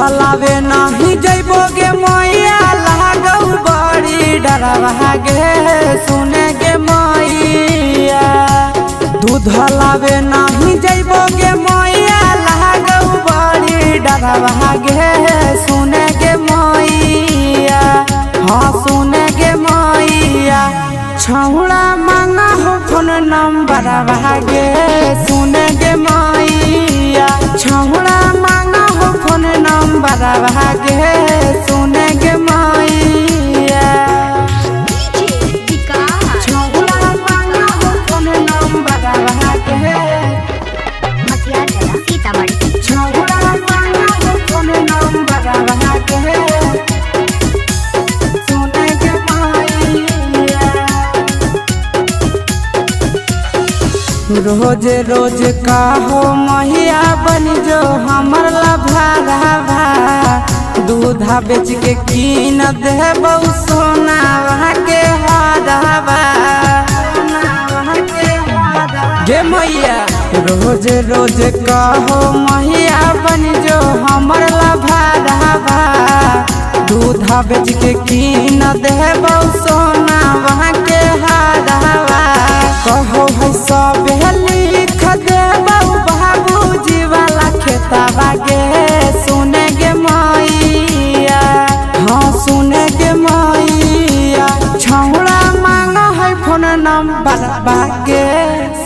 हलावे नहीं जइबो गे मैया लागौ बड़ी डरवा गे सुने गे मैया। दूध हलावे नहीं जइबो गे मैया लागौ बड़ी डरवा गे सुने गे मैया। हाँ सुने गे मैया छौड़ा मांगा हो फोन नंबर गे सुने गे मैया। छौड़ा मांगा हो फोन नंबर गे सुने गे मैया। छौड़ा मांगा हो फोन नंबर गे छौड़ा मांगा हो फोन नंबर गे सुने गे मैया। रोज रोज का हो मैया बन जो हमर लभावा। दूधा बेच के कीन देबौ सोना के हारवा गे मैया। रोज रोज का हो मैया बन जो हमर लभावा। दूधा बेच के कीन देबौ सोना के हारवा। कहो है सब लिख देबौ बाबूजी वाला खेतवा गे सुने गे मैया। हाँ सुने गे मैया छौड़ा मांगा है फोन नंबर गे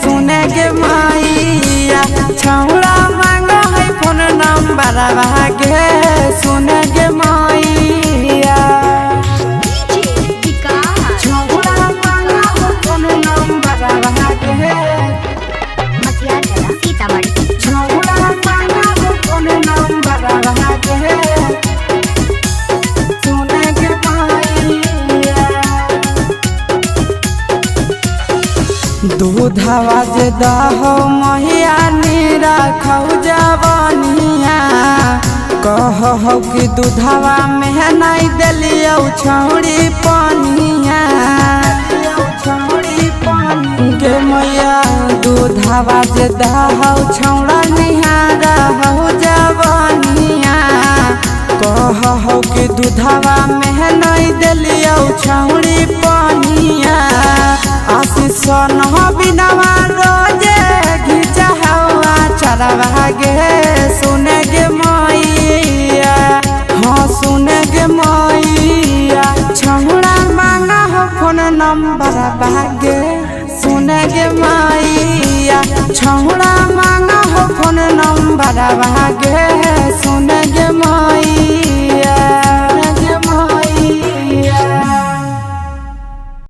सुने गे मैया। छौड़ा मांगा है फोन नंबर गे सुने गे मैया। दूधवा जे दहो मैया निरखौ जवनिया। कहो कि दूधवा में नहीं दिलियौ छौड़ी पनिया गे मैया। दूधवा जे दहो छौड़ा निहारहौ जवनिया। कहो कि दूधवा में नहीं दिलियौ छौड़ी पनिया। आशीष बिनवा रोजे घिचा हवा चरवा गे सुने गे मैया। हाँ सुने गे मैया छौड़ा मांगा हो फोन नंबर गे सुने गे मैया। छौड़ा मांगा हो फोन नंबर गे